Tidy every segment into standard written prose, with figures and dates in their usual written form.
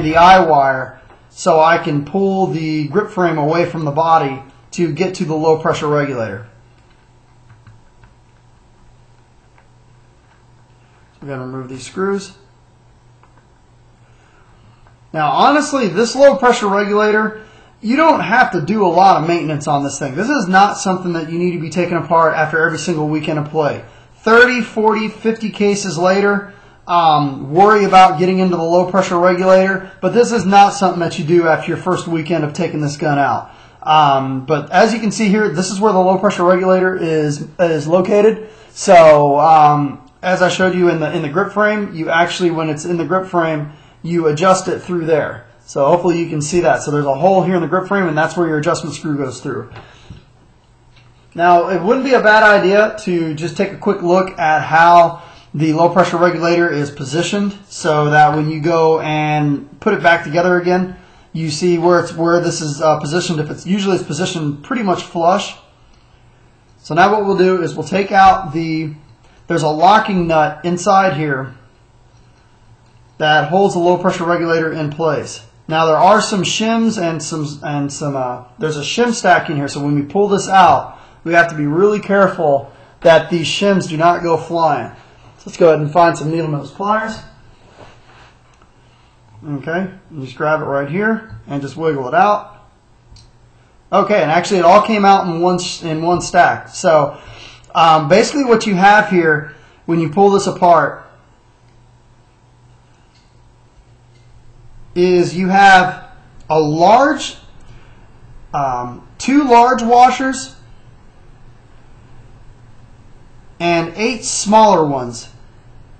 and the eye wire so I can pull the grip frame away from the body to get to the low pressure regulator. So we're going to remove these screws. Now honestly, this low pressure regulator, you don't have to do a lot of maintenance on this thing. This is not something that you need to be taking apart after every single weekend of play. 30, 40, 50 cases later, worry about getting into the low pressure regulator, but this is not something that you do after your first weekend of taking this gun out. But as you can see here, this is where the low pressure regulator is located. So as I showed you in the grip frame, you actually, when it's in the grip frame, you adjust it through there. So hopefully you can see that. So there's a hole here in the grip frame, and that's where your adjustment screw goes through. Now, it wouldn't be a bad idea to just take a quick look at how the low pressure regulator is positioned, so that when you go and put it back together again, you see where this is positioned. If it's usually it's positioned pretty much flush. So now what we'll do is we'll take out there's a locking nut inside here that holds the low pressure regulator in place. Now there are some shims and there's a shim stack in here, so when we pull this out, we have to be really careful that these shims do not go flying. So let's go ahead and find some needle nose pliers. Okay, and just grab it right here and just wiggle it out. Okay, and actually it all came out in one stack. So basically what you have here when you pull this apart is you have a large, 2 large washers and 8 smaller ones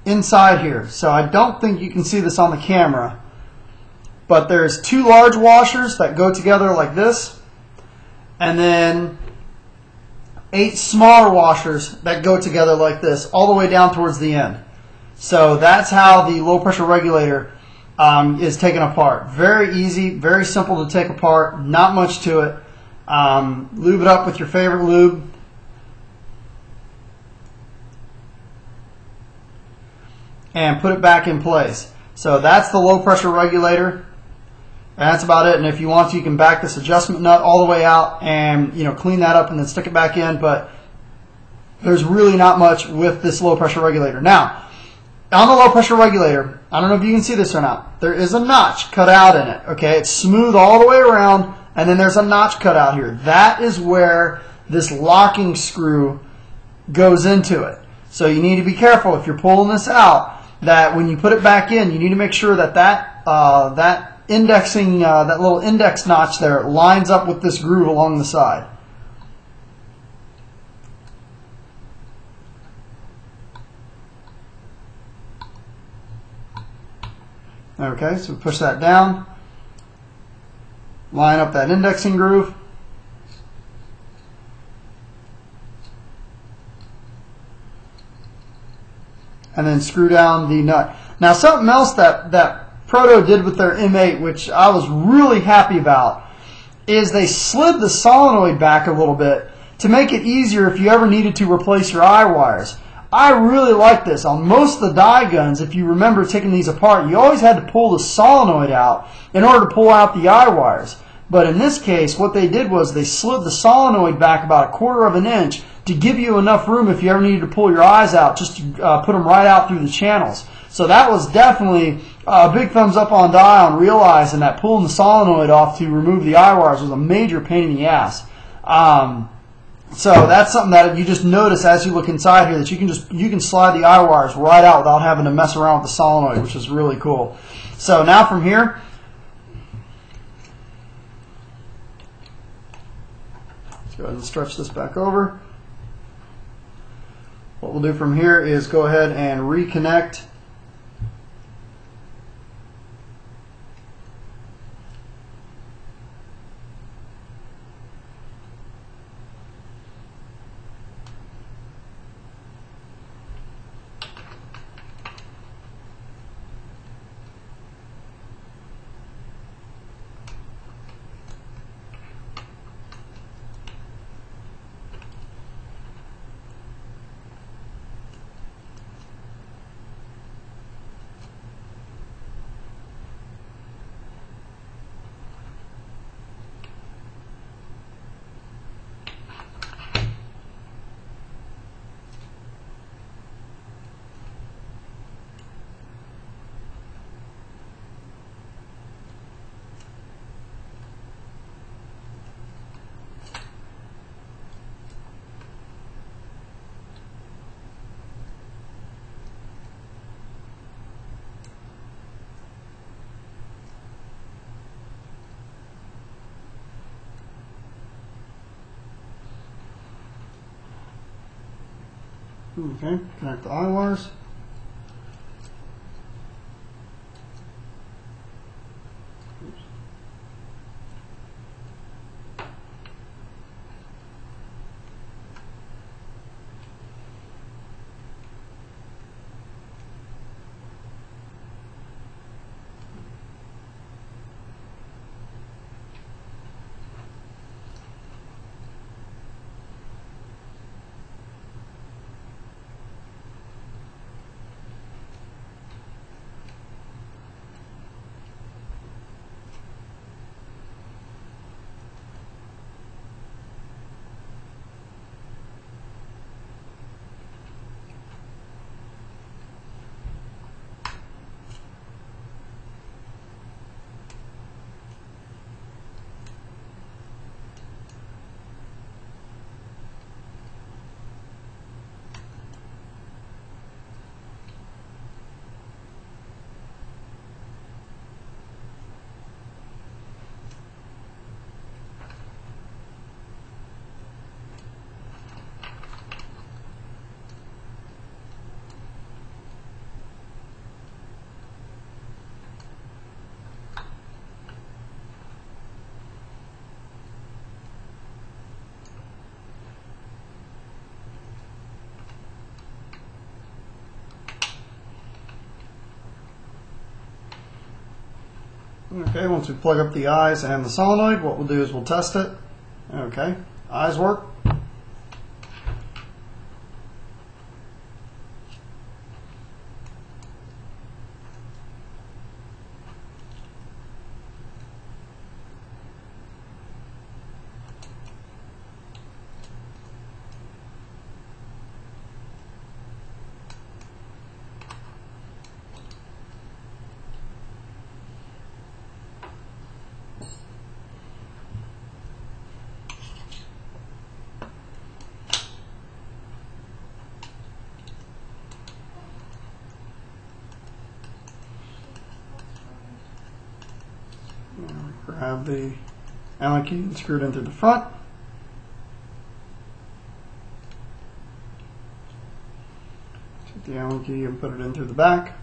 inside here. So I don't think you can see this on the camera, but there's 2 large washers that go together like this, and then 8 smaller washers that go together like this all the way down towards the end. So that's how the low pressure regulator is taken apart. Very easy, very simple to take apart, not much to it. Lube it up with your favorite lube. And put it back in place. So that's the low pressure regulator. And that's about it. And if you want to, you can back this adjustment nut all the way out and clean that up and then stick it back in. But there's really not much with this low pressure regulator. Now, on the low pressure regulator, I don't know if you can see this or not, there is a notch cut out in it. Okay, it's smooth all the way around, and then there's a notch cut out here. That is where this locking screw goes into it. So you need to be careful if you're pulling this out, that when you put it back in, you need to make sure that that indexing, that little index notch there lines up with this groove along the side. Okay, so push that down, line up that indexing groove, and then screw down the nut. Now something else that Proto did with their M8, which I was really happy about, is they slid the solenoid back a little bit to make it easier if you ever needed to replace your eye wires. I really like this. On most of the die guns, if you remember taking these apart, you always had to pull the solenoid out in order to pull out the eye wires. But in this case, what they did was they slid the solenoid back about 1/4 of an inch to give you enough room if you ever needed to pull your eyes out, just to put them right out through the channels. So that was definitely a big thumbs up on die on realizing that pulling the solenoid off to remove the eye wires was a major pain in the ass. So that's something that you just notice as you look inside here, that you can slide the eye wires right out without having to mess around with the solenoid, which is really cool. So now from here, let's go ahead and stretch this back over. What we'll do from here is go ahead and reconnect Okay, connect the eye wires. Okay, once we plug up the eyes and the solenoid, what we'll do is we'll test it. Okay, eyes work. Grab the Allen key and screw it in through the front. Take the Allen key and put it in through the back.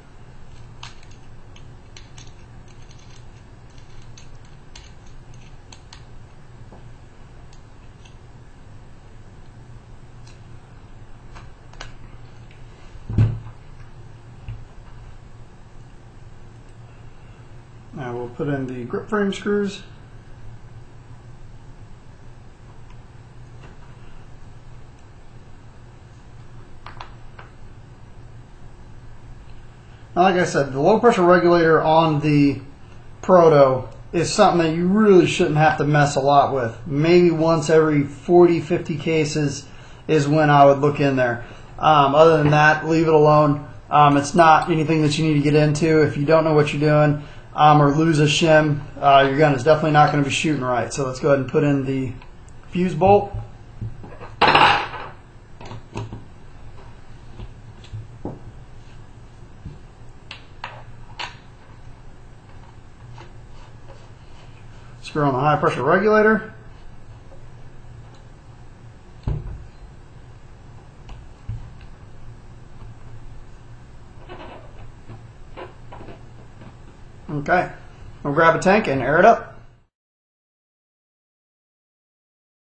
Now we'll put in the grip frame screws. Now, like I said, the low pressure regulator on the Proto is something that you really shouldn't have to mess a lot with. Maybe once every 40, 50 cases is when I would look in there. Other than that, leave it alone. It's not anything that you need to get into. If you don't know what you're doing, or lose a shim, your gun is definitely not going to be shooting right. So let's go ahead and put in the fuse bolt. Screw on the high pressure regulator. Okay, we'll grab a tank and air it up.